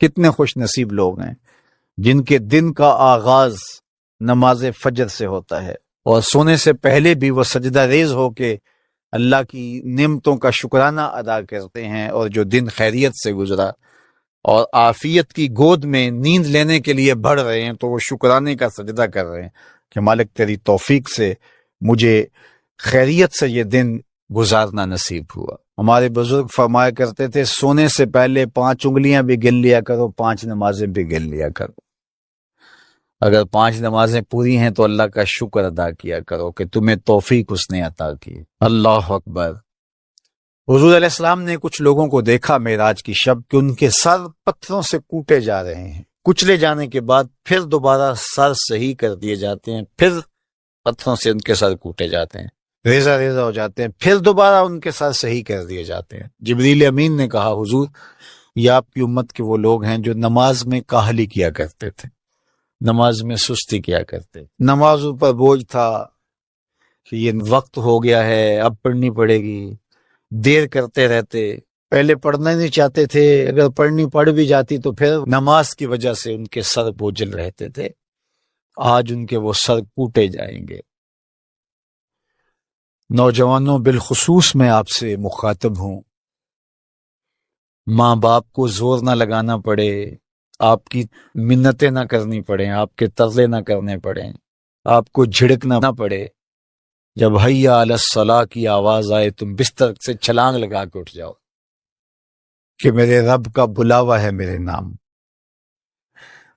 کتنے خوش نصیب لوگ ہیں جن کے دن کا آغاز نماز فجر سے ہوتا ہے، اور سونے سے پہلے بھی وہ سجدہ ریز ہو کے اللہ کی نعمتوں کا شکرانہ ادا کرتے ہیں، اور جو دن خیریت سے گزرا اور عافیت کی گود میں نیند لینے کے لیے بڑھ رہے ہیں تو وہ شکرانے کا سجدہ کر رہے ہیں کہ مالک تیری توفیق سے مجھے خیریت سے یہ دن گزارنا نصیب ہوا۔ ہمارے بزرگ فرمایا کرتے تھے سونے سے پہلے 5 انگلیاں بھی گن لیا کرو، 5 نمازیں بھی گن لیا کرو۔ اگر 5 نمازیں پوری ہیں تو اللہ کا شکر ادا کیا کرو کہ تمہیں توفیق اس نے عطا کی۔ اللہ اکبر۔ حضور علیہ السلام نے کچھ لوگوں کو دیکھا معراج کی شب کہ ان کے سر پتھروں سے کوٹے جا رہے ہیں، کچلے جانے کے بعد پھر دوبارہ سر صحیح کر دیے جاتے ہیں، پھر پتھروں سے ان کے سر کوٹے جاتے ہیں، ریزہ ریزہ ہو جاتے ہیں، پھر دوبارہ ان کے سر صحیح کر دیے جاتے ہیں۔ جبریل امین نے کہا حضور یہ آپ کی امت کے وہ لوگ ہیں جو نماز میں کاہلی کیا کرتے تھے، نماز میں سستی کیا کرتے، نمازوں پر بوجھ تھا کہ یہ وقت ہو گیا ہے اب پڑھنی پڑے گی، دیر کرتے رہتے، پہلے پڑھنا نہیں چاہتے تھے، اگر پڑھنی پڑھ بھی جاتی تو پھر نماز کی وجہ سے ان کے سر بوجھل رہتے تھے۔ آج ان کے وہ سر کوٹے جائیں گے۔ نوجوانوں بالخصوص میں آپ سے مخاطب ہوں، ماں باپ کو زور نہ لگانا پڑے، آپ کی منتیں نہ کرنی پڑیں، آپ کے ترلے نہ کرنے پڑیں، آپ کو جھڑکنا نہ پڑے، جب حیا علی الصلاح کی آواز آئے تم بستر سے چھلانگ لگا کے اٹھ جاؤ کہ میرے رب کا بلاوا ہے میرے نام۔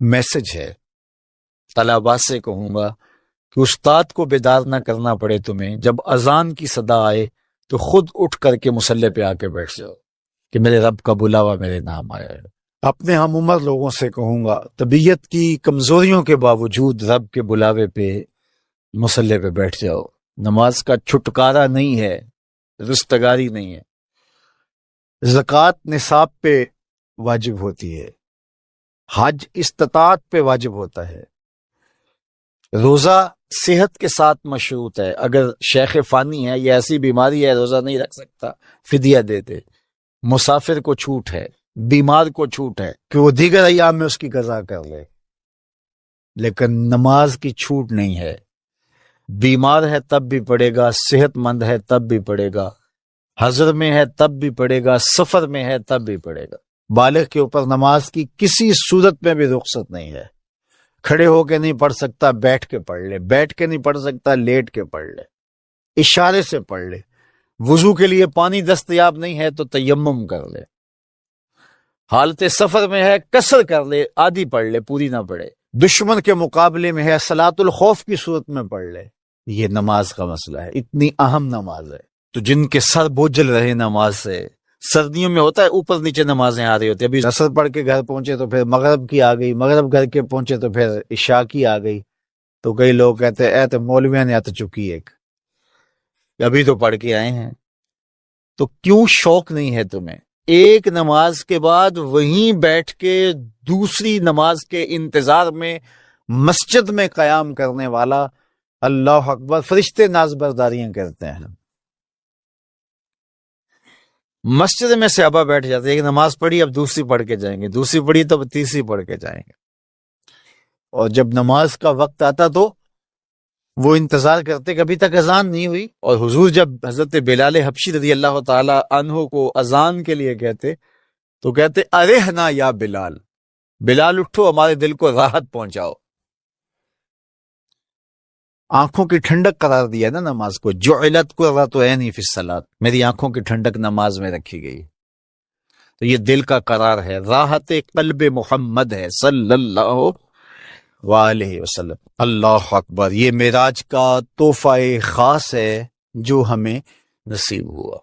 میسج ہے، طلباء سے کہوں گا کہ استاد کو بیدار نہ کرنا پڑے تمہیں، جب اذان کی صدا آئے تو خود اٹھ کر کے مصلی پہ آ کے بیٹھ جاؤ کہ میرے رب کا بلاوا میرے نام آیا ہے۔ اپنے ہم عمر لوگوں سے کہوں گا طبیعت کی کمزوریوں کے باوجود رب کے بلاوے پہ مصلی پہ بیٹھ جاؤ۔ نماز کا چھٹکارا نہیں ہے، رستگاری نہیں ہے۔ زکوٰۃ نصاب پہ واجب ہوتی ہے، حج استطاعت پہ واجب ہوتا ہے، روزہ صحت کے ساتھ مشروط ہے، اگر شیخ فانی ہے یا ایسی بیماری ہے روزہ نہیں رکھ سکتا فدیہ دے دے۔ مسافر کو چھوٹ ہے، بیمار کو چھوٹ ہے کہ وہ دیگر ایام میں اس کی قضا کر لے، لیکن نماز کی چھوٹ نہیں ہے۔ بیمار ہے تب بھی پڑھے گا، صحت مند ہے تب بھی پڑھے گا، حضر میں ہے تب بھی پڑھے گا، سفر میں ہے تب بھی پڑھے گا۔ بالغ کے اوپر نماز کی کسی صورت میں بھی رخصت نہیں ہے۔ کھڑے ہو کے نہیں پڑھ سکتا بیٹھ کے پڑھ لے، بیٹھ کے نہیں پڑھ سکتا لیٹ کے پڑھ لے، اشارے سے پڑھ لے۔ وضو کے لیے پانی دستیاب نہیں ہے تو تیمم کر لے، حالت سفر میں ہے قصر کر لے، آدھی پڑھ لے پوری نہ پڑھے۔ دشمن کے مقابلے میں ہے صلاۃ الخوف کی صورت میں پڑھ لے۔ یہ نماز کا مسئلہ ہے، اتنی اہم نماز ہے۔ تو جن کے سر بوجھل رہے نماز سے، سردیوں میں ہوتا ہے اوپر نیچے نمازیں آ رہی ہوتی، ابھی عصر پڑھ کے گھر پہنچے تو پھر مغرب کی آ گئی، مغرب گھر کے پہنچے تو پھر عشاء کی آ گئی، تو کئی لوگ کہتے ہیں اے تو مولویاں نے تو چکی ایک، ابھی تو پڑھ کے آئے ہیں۔ تو کیوں شوق نہیں ہے تمہیں؟ ایک نماز کے بعد وہیں بیٹھ کے دوسری نماز کے انتظار میں مسجد میں قیام کرنے والا، اللہ اکبر، فرشتے ناز برداریاں کرتے ہیں۔ مسجد میں صحابہ بیٹھ جاتے ہیں، ایک نماز پڑھی اب دوسری پڑھ کے جائیں گے، دوسری پڑھی تو اب تیسری پڑھ کے جائیں گے، اور جب نماز کا وقت آتا تو وہ انتظار کرتے کہ ابھی تک اذان نہیں ہوئی۔ اور حضور جب حضرت بلال حبشی رضی اللہ تعالی عنہ کو اذان کے لیے کہتے تو کہتے ارحنا یا بلال، بلال اٹھو ہمارے دل کو راحت پہنچاؤ۔ آنکھوں کی ٹھنڈک قرار دیا نا نماز کو، جعلت قرۃ عینی فی الصلاۃ، میری آنکھوں کی ٹھنڈک نماز میں رکھی گئی۔ تو یہ دل کا قرار ہے، راحت قلب محمد ہے صلی اللہ وآلہ وسلم۔ اللہ اکبر، یہ معراج کا تحفہ خاص ہے جو ہمیں نصیب ہوا۔